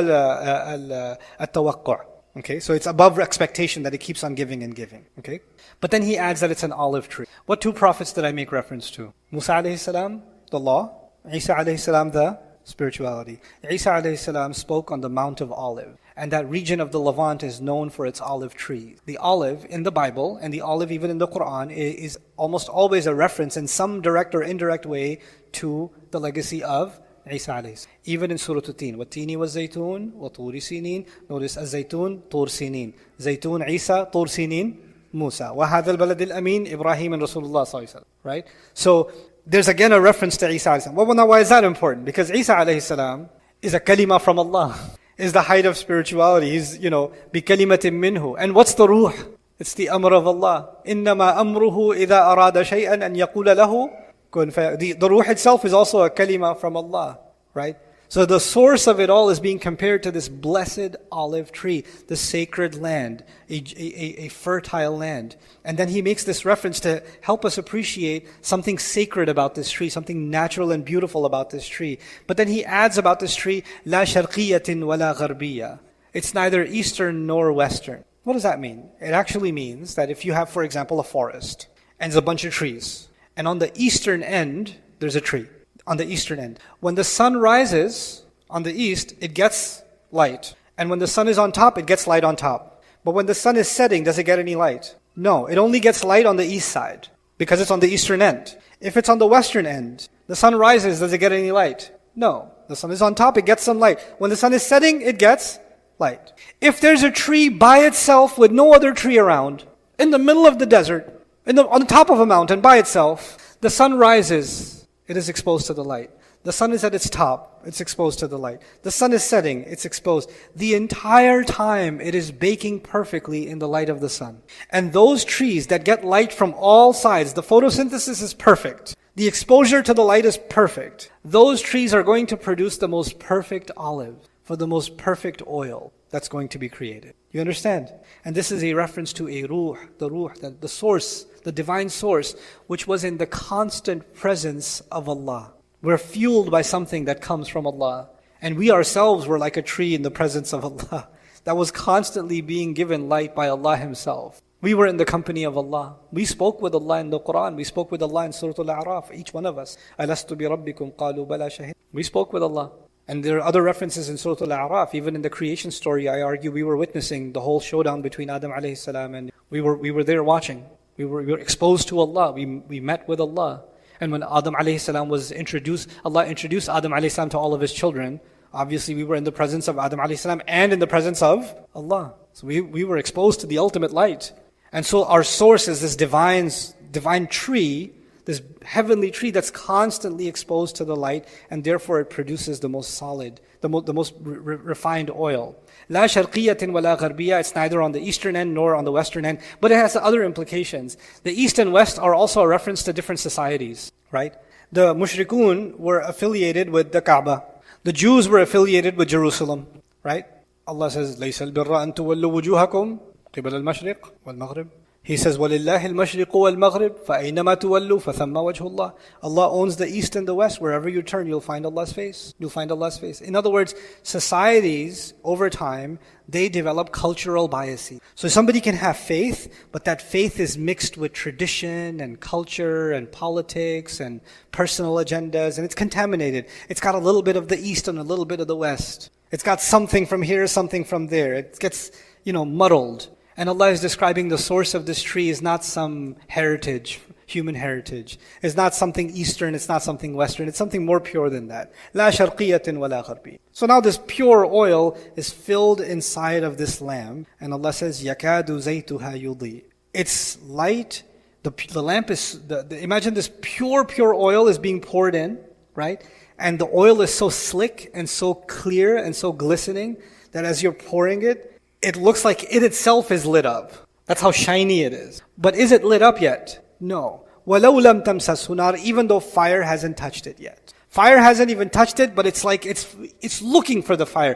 التوقع. Okay, so it's above expectation that it keeps on giving and giving. Okay, but then he adds that it's an olive tree. What two prophets did I make reference to? Musa alayhi salam, the law. Isa alayhi salam, the spirituality. Isa alayhi salam spoke on the Mount of Olive. And that region of the Levant is known for its olive trees. The olive in the Bible and the olive even in the Quran is almost always a reference in some direct or indirect way to the legacy of Isa alayhi. Even in Surah At-Tin, وَالتِّينِ وَالزَّيْتُونِ وَطُورِ سِينِينَ. Notice الزيتون طور سينين. زيتون عيسى طور سينين موسى. وهذا البلد الأمين إبراهيم and Rasulullah صلى الله عليه وسلم. Right? So there's again a reference to Isa alayhi salam. Well, now why is that important? Because Isa alayhi salam is a kalima from Allah. Is the height of spirituality. He's, بِكَلِمَةٍ مِّنْهُ. And what's the ruh? It's the amr of Allah. إِنَّمَا أَمْرُهُ إِذَا أَرَادَ شَيْئًا أَن يَقُولَ لَهُ كُن فَيَكُونُ. The ruh itself is also a kalima from Allah. Right? So the source of it all is being compared to this blessed olive tree, the sacred land, a fertile land. And then he makes this reference to help us appreciate something sacred about this tree, something natural and beautiful about this tree. But then he adds about this tree, لا شرقية ولا غربية. It's neither eastern nor western. What does that mean? It actually means that if you have, for example, a forest, and there's a bunch of trees, and on the eastern end, there's a tree. On the eastern end. When the sun rises on the east, it gets light. And when the sun is on top, it gets light on top. But when the sun is setting, does it get any light? No, it only gets light on the east side because it's on the eastern end. If it's on the western end, the sun rises, does it get any light? No, the sun is on top, it gets some light. When the sun is setting, it gets light. If there's a tree by itself with no other tree around, in the middle of the desert, on the top of a mountain by itself, the sun rises, it is exposed to the light. The sun is at its top, it's exposed to the light. The sun is setting, it's exposed. The entire time it is baking perfectly in the light of the sun. And those trees that get light from all sides, the photosynthesis is perfect. The exposure to the light is perfect. Those trees are going to produce the most perfect olive for the most perfect oil that's going to be created. You understand? And this is a reference to a ruh, the source, the divine source, which was in the constant presence of Allah. We're fueled by something that comes from Allah. And we ourselves were like a tree in the presence of Allah that was constantly being given light by Allah Himself. We were in the company of Allah. We spoke with Allah in the Quran. We spoke with Allah in Surah Al-A'raf, each one of us. أَلَسْتُ بِرَبِّكُمْ قَالُوا بَلَا شَهِدْنَا. We spoke with Allah. And there are other references in Surah Al-A'raf. Even in the creation story, I argue we were witnessing the whole showdown between Adam alayhi salam and We were there watching. We were exposed to Allah. We met with Allah. And when Adam alayhi salam was introduced, Allah introduced Adam alayhi salam to all of his children. Obviously, we were in the presence of Adam alayhi salam and in the presence of Allah. So we were exposed to the ultimate light. And so our source is this divine tree, this heavenly tree that's constantly exposed to the light, and therefore it produces the most solid, the most refined oil. La sharqiyatin wa la gharbiyya, it's neither on the eastern end nor on the western end, but it has other implications. The east and west are also a reference to different societies, right? The mushrikun were affiliated with the Kaaba. The Jews were affiliated with Jerusalem, right? Allah says, لَيْسَ الْبِرَّ أَن تُوَلُّوا وُجُوهَكُمْ قِبَلَ الْمَشْرِقِ وَالْمَغْرِبِ. He says, وَلِلَّهِ الْمَشْرِقُ وَالْمَغْرِبِ فَأَيْنَمَا تُوَلُّوا فَثَمَّ وَجْهُ اللَّهِ. Allah owns the east and the west. Wherever you turn, you'll find Allah's face. You'll find Allah's face. In other words, societies, over time, they develop cultural biases. So somebody can have faith, but that faith is mixed with tradition and culture and politics and personal agendas, and it's contaminated. It's got a little bit of the east and a little bit of the west. It's got something from here, something from there. It gets, muddled. And Allah is describing the source of this tree is not some heritage, human heritage. It's not something Eastern, it's not something Western, it's something more pure than that. La sharqiyatin wa la gharbi. So now this pure oil is filled inside of this lamp, and Allah says, yakadu zaytuha yudhi. It's light, the lamp is, imagine this pure oil is being poured in, right? And the oil is so slick and so clear and so glistening that as you're pouring it, it looks like it itself is lit up. That's how shiny it is. But is it lit up yet? No. وَلَوْ لَمْ تَمْسَسْهُ نَارٌ, even though fire hasn't touched it yet. Fire hasn't even touched it, but it's like it's looking for the fire.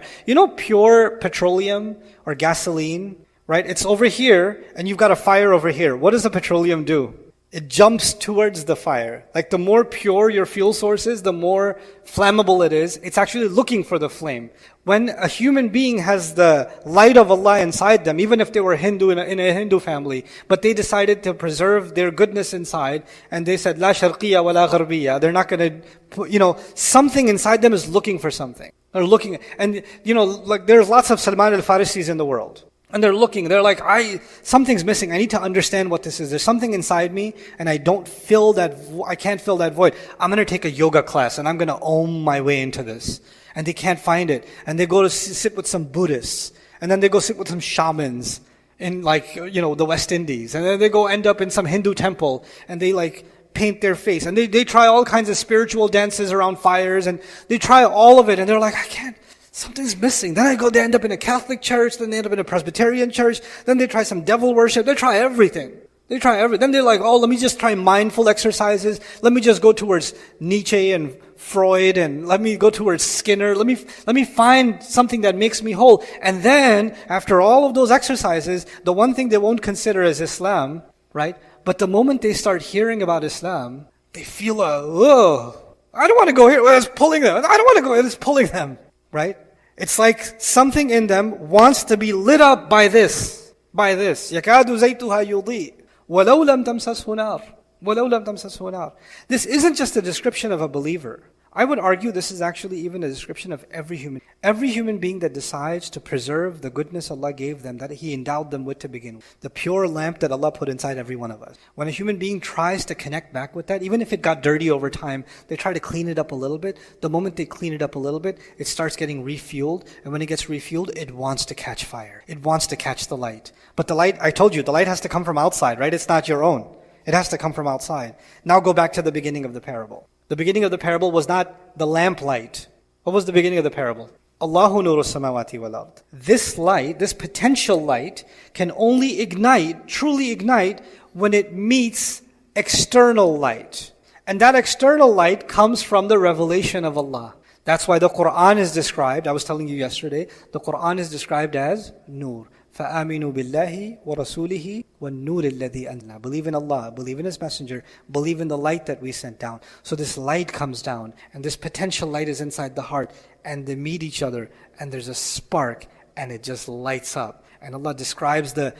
Pure petroleum or gasoline, right? It's over here, and you've got a fire over here. What does the petroleum do? It jumps towards the fire. Like the more pure your fuel source is, the more flammable it is. It's actually looking for the flame. When a human being has the light of Allah inside them, even if they were Hindu in a Hindu family, but they decided to preserve their goodness inside, and they said, La sharqiyya wa la gharbiyya, they're not going to, something inside them is looking for something. They're looking, and like there's lots of Salman al-Farisis in the world. And they're looking, they're like, something's missing. I need to understand what this is. There's something inside me, and I can't fill that void. I'm going to take a yoga class, and I'm going to ohm my way into this. And they can't find it. And they go to sit with some Buddhists. And then they go sit with some shamans in the West Indies. And then they go end up in some Hindu temple, and they paint their face. And they try all kinds of spiritual dances around fires, and they try all of it, and they're like, I can't. Something's missing. Then they end up in a Catholic church, then they end up in a Presbyterian church, then they try some devil worship, they try everything. Then they're like, let me just try mindful exercises, let me just go towards Nietzsche and Freud, and let me go towards Skinner, let me find something that makes me whole. And then, after all of those exercises, the one thing they won't consider is Islam, right? But the moment they start hearing about Islam, they feel I don't want to go here, it's pulling them. I don't want to go here, it's pulling them. Right? It's like something in them wants to be lit up by this. يَكَادُ زَيْتُهَا يُضِيءُ وَلَوْ لَمْ تَمْسَسْهُ نَارٌ. This isn't just a description of a believer. I would argue this is actually even a description of every human being that decides to preserve the goodness Allah gave them, that He endowed them with to begin with. The pure lamp that Allah put inside every one of us. When a human being tries to connect back with that, even if it got dirty over time, they try to clean it up a little bit. The moment they clean it up a little bit, it starts getting refueled. And when it gets refueled, it wants to catch fire. It wants to catch the light. But the light, I told you, the light has to come from outside, right? It's not your own. It has to come from outside. Now go back to the beginning of the parable. The beginning of the parable was not the lamp light. What was the beginning of the parable? Allahu nuru samawati wal ard. This light, this potential light, can only truly ignite, when it meets external light. And that external light comes from the revelation of Allah. That's why the Quran is described, I was telling you yesterday, the Quran is described as Nur. فَآمِنُوا بِاللَّهِ وَرَسُولِهِ وَالنُّورِ الَّذِي أَنْزَلْنَا. Believe in Allah, believe in His Messenger, believe in the light that we sent down. So this light comes down, and this potential light is inside the heart, and they meet each other, and there's a spark, and it just lights up. And Allah describes the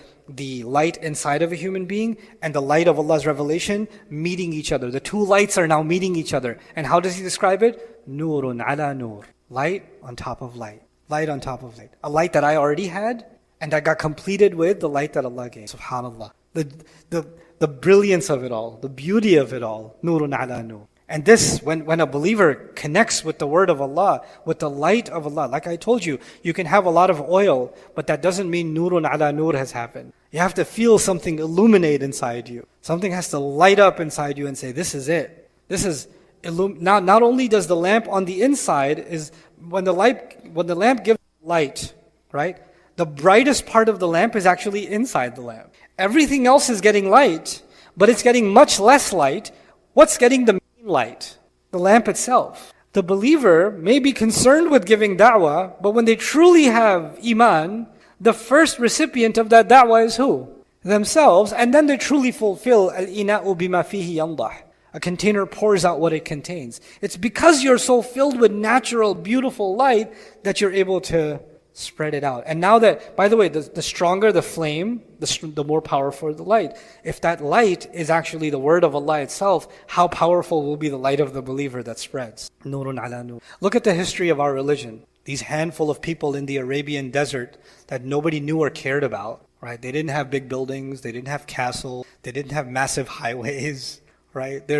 light inside of a human being and the light of Allah's revelation meeting each other. The two lights are now meeting each other. And how does He describe it? Nurun ala nur. Light on top of light. Light on top of light. A light that I already had, And that got completed with the light that Allah gave. SubhanAllah. The brilliance of it all, the beauty of it all. Nurun ala nur. And this, when a believer connects with the word of Allah, with the light of Allah, like I told you, you can have a lot of oil, but that doesn't mean nurun ala nur has happened. You have to feel something illuminate inside you. Something has to light up inside you and say, this is it. This is, not only does the lamp on the inside, is when the lamp gives light, right? The brightest part of the lamp is actually inside the lamp. Everything else is getting light, but it's getting much less light. What's getting the main light? The lamp itself. The believer may be concerned with giving da'wah, but when they truly have iman, the first recipient of that da'wah is who? Themselves, and then they truly fulfill al-ina'u bima fihi yandah. A container pours out what it contains. It's because you're so filled with natural, beautiful light that you're able to spread it out. And now that, by the way, the stronger the flame, the more powerful the light. If that light is actually the word of Allah itself, how powerful will be the light of the believer that spreads? Nurun ala nur. Look at the history of our religion. These handful of people in the Arabian desert that nobody knew or cared about, right? They didn't have big buildings, they didn't have castles, they didn't have massive highways, right? They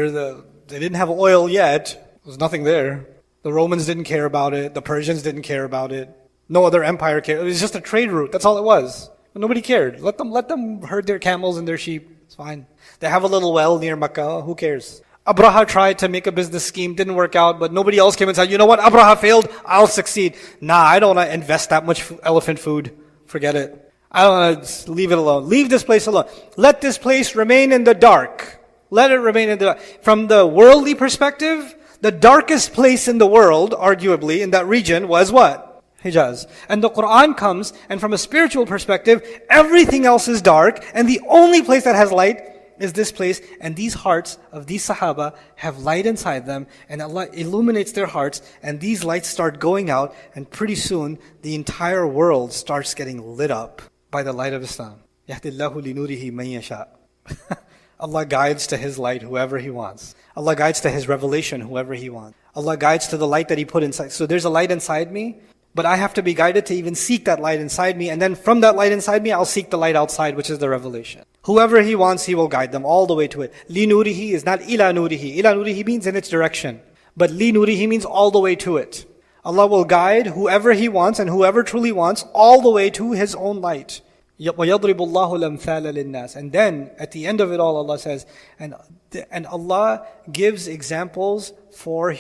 didn't have oil yet. There was nothing there. The Romans didn't care about it. The Persians didn't care about it. No other empire cared. It was just a trade route. That's all it was. But nobody cared. Let them herd their camels and their sheep. It's fine. They have a little well near Makkah. Who cares? Abraha tried to make a business scheme. Didn't work out. But nobody else came and said, you know what? Abraha failed. I'll succeed. Nah, I don't want to invest that much elephant food. Forget it. I don't want to leave it alone. Leave this place alone. Let this place remain in the dark. Let it remain in the dark. From the worldly perspective, the darkest place in the world, arguably, in that region was what? Hijaz. And the Quran comes, and from a spiritual perspective, everything else is dark, and the only place that has light is this place. And these hearts of these Sahaba have light inside them, and Allah illuminates their hearts, and these lights start going out, and pretty soon, the entire world starts getting lit up by the light of Islam. يَهْدِ اللَّهُ لِنُورِهِ مَن يَشَاءُ. Allah guides to His light whoever He wants. Allah guides to His revelation whoever He wants. Allah guides to the light that He put inside. So there's a light inside me, but I have to be guided to even seek that light inside me. And then from that light inside me, I'll seek the light outside, which is the revelation. Whoever He wants, He will guide them all the way to it. Li nurihi is not ila nurihi. Ila nurihi means in its direction. But li nurihi means all the way to it. Allah will guide whoever He wants and whoever truly wants all the way to His own light. وَيَضْرِبُ اللَّهُ الْأَمْثَالَ لِلنَّاسِ. And then, at the end of it all, Allah says, and Allah gives examples for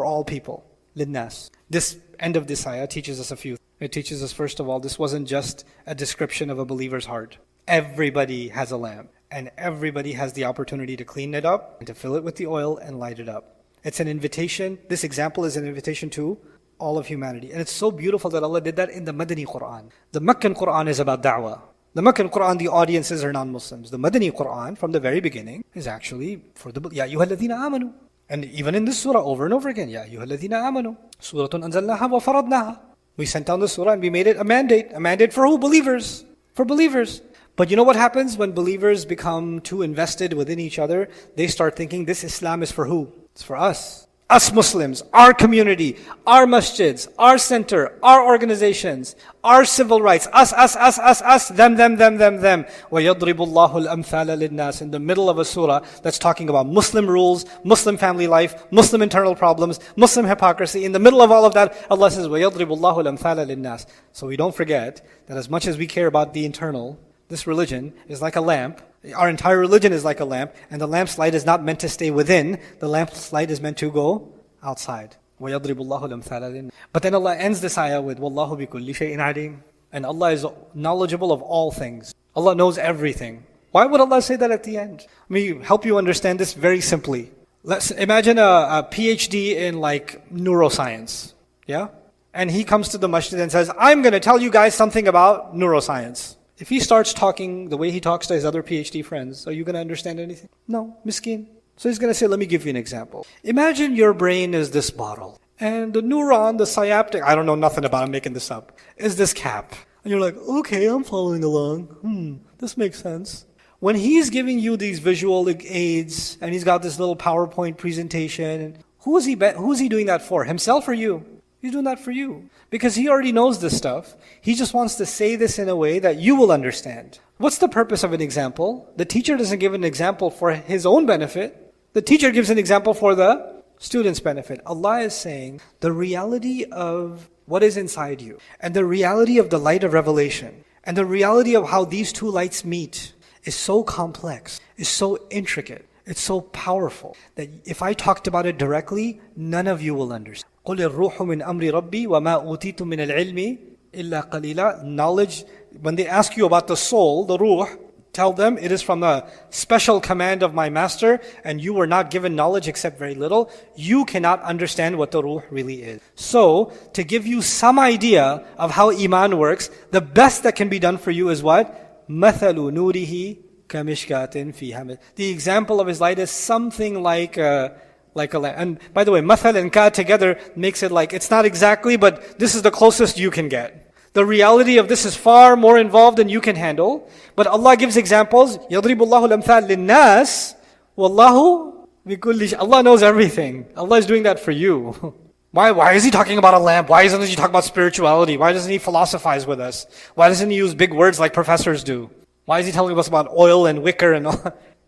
all people. لِلنَّاسِ. This end of this ayah teaches us a few. It teaches us, first of all, this wasn't just a description of a believer's heart. Everybody has a lamp, and everybody has the opportunity to clean it up, and to fill it with the oil and light it up. It's an invitation. This example is an invitation to all of humanity. And it's so beautiful that Allah did that in the Madani Quran. The Meccan Quran is about da'wah. The Meccan Quran, the audiences are non-Muslims. The Madani Quran, from the very beginning, is actually for the Ya ayyuha alladhina amanu. And even in this surah, over and over again, Ya ayyuha alladhina amanu. Suratun anzalnaha wa faradnaha. We sent down the surah and we made it a mandate. A mandate for who? Believers. For believers. But you know what happens when believers become too invested within each other? They start thinking this Islam is for who? It's for us. Us Muslims, our community, our masjids, our center, our organizations, our civil rights, us, them. وَيَضْرِبُ اللَّهُ الْأَمْثَالَ لِلنَّاسِ. In the middle of a surah that's talking about Muslim rules, Muslim family life, Muslim internal problems, Muslim hypocrisy. In the middle of all of that, Allah says, وَيَضْرِبُ اللَّهُ الْأَمْثَالَ لِلنَّاسِ. So we don't forget that as much as we care about the internal, this religion is like a lamp. Our entire religion is like a lamp, and the lamp's light is not meant to stay within. The lamp's light is meant to go outside. وَيَضْرِبُ اللَّهُ الْأَمْثَالَ لِلنَّاسِ. But then Allah ends this ayah with وَاللَّهُ بِكُلِّ شَيْءٍ عَلِيمٌ. And Allah is knowledgeable of all things. Allah knows everything. Why would Allah say that at the end? Let me help you understand this very simply. Let's imagine a PhD in like neuroscience. Yeah? And he comes to the masjid and says, I'm going to tell you guys something about neuroscience. If he starts talking the way he talks to his other PhD friends, are you going to understand anything? No, miskin. So he's going to say, let me give you an example. Imagine your brain is this bottle. And the neuron, the synaptic, I don't know nothing about it, I'm making this up, is this cap. And you're like, okay, I'm following along. This makes sense. When he's giving you these visual aids, and he's got this little PowerPoint presentation, who is he doing that for? Himself or you? He's doing that for you. Because He already knows this stuff. He just wants to say this in a way that you will understand. What's the purpose of an example? The teacher doesn't give an example for his own benefit. The teacher gives an example for the student's benefit. Allah is saying the reality of what is inside you, and the reality of the light of revelation, and the reality of how these two lights meet is so complex, is so intricate, it's so powerful, that if I talked about it directly, none of you will understand. قُلِ الرُّوحُ مِنْ أَمْرِ رَبِّي وَمَا أُوتِيتُم مِنَ الْعِلْمِ إِلَّا قَلِيلًا. Knowledge, when they ask you about the soul, the ruh, tell them it is from the special command of my master, and you were not given knowledge except very little. You cannot understand what the ruh really is. So, to give you some idea of how iman works, the best that can be done for you is what? مَثَلُ نُورِهِ كَمِشْكَاتٍ فِيهَا. The example of his light is something like a lamp. And by the way, mathal and ka together makes it like, it's not exactly, but this is the closest you can get. The reality of this is far more involved than you can handle. But Allah gives examples. يَضْرِبُ اللَّهُ الْأَمْثَالِ لِلنَّاسِ وَاللَّهُ بِكُلِّ شَيْءٍ. Allah knows everything. Allah is doing that for you. Why is He talking about a lamp? Why doesn't He talk about spirituality? Why doesn't He philosophize with us? Why doesn't He use big words like professors do? Why is He telling us about oil and wicker and all?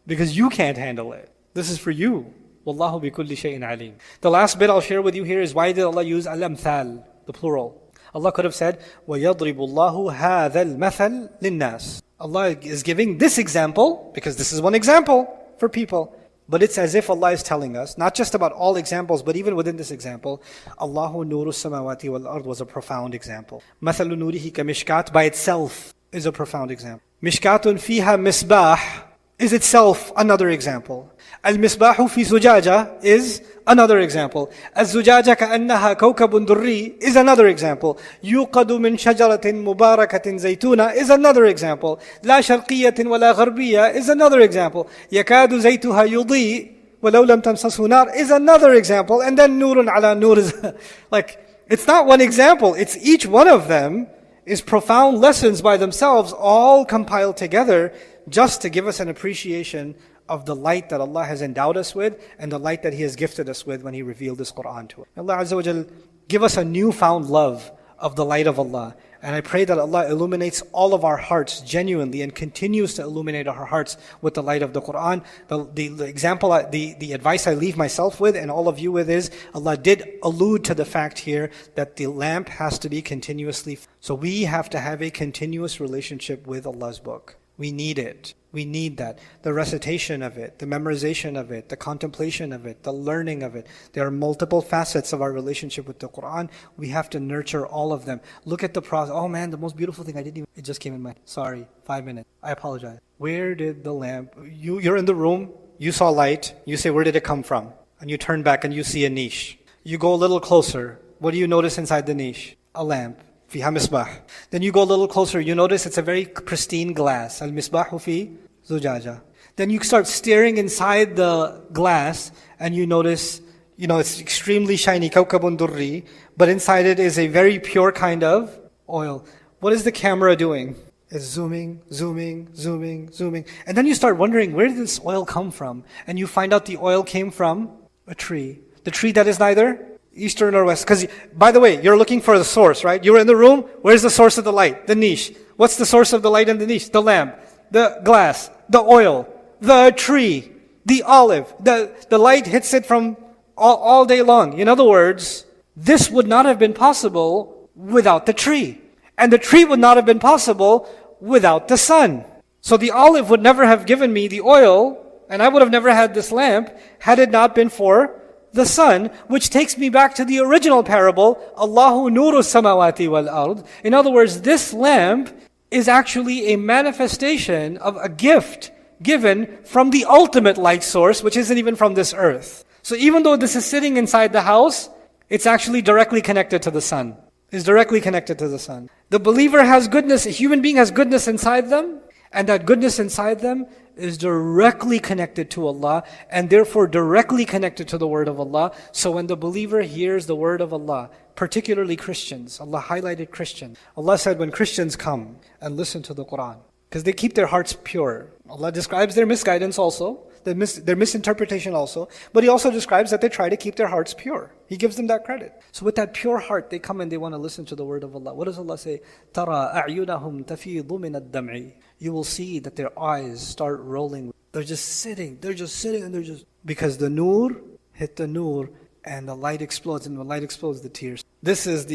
Because you can't handle it. This is for you. Wallahu bi kulli shay'in alim. The last bit I'll share with you here is why did Allah use al-amthal, the plural? Allah could have said, وَيَضْرِبُ اللَّهُ هَذَا الْمَثَلِ لِلنَّاسِ. Allah is giving this example, because this is one example for people. But it's as if Allah is telling us, not just about all examples, but even within this example, Allahu nuru samawati wal ard was a profound example. مَثَلُ نُورِهِ كَمِشْكَاتٍ by itself is a profound example. مِشْكَاتٌ فِيهَا مِصْبَاحٌ is itself another example. Al-misbahu fi zujaja is another example. Az-zujaja ka'annaha kawkabun durri is another example. Yuqadu min shajaratin mubarakatin zaytuna is another example. La sharqiyatin wa la gharbiyya is another example. Yakadu zaytuha yudhi walau lam tamsashu nar is another example. And then nurun ala nur is like, it's not one example. It's each one of them is profound lessons by themselves, all compiled together just to give us an appreciation of the light that Allah has endowed us with and the light that He has gifted us with when He revealed this Qur'an to us. Allah Azza wa Jal give us a newfound love of the light of Allah. And I pray that Allah illuminates all of our hearts genuinely and continues to illuminate our hearts with the light of the Qur'an. The example, the advice I leave myself with and all of you with is, Allah did allude to the fact here that the lamp has to be continuously. So we have to have a continuous relationship with Allah's book. We need it. We need that. The recitation of it, the memorization of it, the contemplation of it, the learning of it. There are multiple facets of our relationship with the Qur'an. We have to nurture all of them. Look at the process. Oh man, the most beautiful thing, it just came in my, sorry, 5 minutes. I apologize. Where did the lamp, you're in the room, you saw light, you say, where did it come from? And you turn back and you see a niche. You go a little closer. What do you notice inside the niche? A lamp. فيها مصباح. Then you go a little closer, you notice it's a very pristine glass. المصباح في زجاجة. Then you start staring inside the glass and you notice, it's extremely shiny, كوكب دري, but inside it is a very pure kind of oil. What is the camera doing? It's zooming, zooming, zooming, zooming. And then you start wondering, where did this oil come from? And you find out the oil came from a tree. The tree that is neither eastern or west. Because, by the way, you're looking for the source, right? You're in the room. Where's the source of the light? The niche. What's the source of the light in the niche? The lamp, the glass, the oil, the tree, the olive. The light hits it from all day long. In other words, this would not have been possible without the tree. And the tree would not have been possible without the sun. So the olive would never have given me the oil, and I would have never had this lamp had it not been for the sun, which takes me back to the original parable, Allahu nuru samawati wal ard. In other words, this lamp is actually a manifestation of a gift given from the ultimate light source, which isn't even from this earth. So even though this is sitting inside the house, it's actually directly connected to the sun. It's directly connected to the sun. The believer has goodness, a human being has goodness inside them, and that goodness inside them is directly connected to Allah and therefore directly connected to the word of Allah. So when the believer hears the word of Allah, particularly Christians, Allah highlighted Christians. Allah said when Christians come and listen to the Qur'an, because they keep their hearts pure. Allah describes their misguidance also. their misinterpretation also. But He also describes that they try to keep their hearts pure. He gives them that credit. So with that pure heart, they come and they want to listen to the word of Allah. What does Allah say? تَرَى أَعْيُنَهُمْ تَفِيضُ مِنَ الدَّمْعِ. You will see that their eyes start rolling. They're just sitting, and they're just... Because the Nur hit the Nur, and the light explodes, and when light explodes, the tears. This is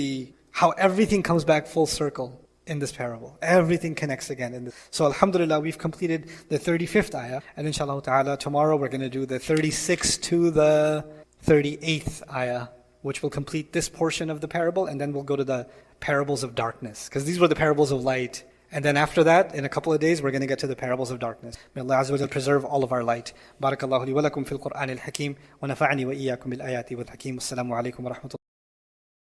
how everything comes back full circle in this parable. Everything connects again. So alhamdulillah, we've completed the 35th ayah, and inshallah ta'ala, tomorrow we're going to do the 36th to the 38th ayah, which will complete this portion of the parable, and then we'll go to the parables of darkness, because these were the parables of light. And then after that, in a couple of days, we're going to get to the parables of darkness. May Allah Azza wa Jal preserve all of our light. Barakallahu li wa lakum fil Qur'an al-Hakim, wa nafa'ani wa iyyakum bil ayati wal hakim. Assalamu alaikum wa rahmatullah.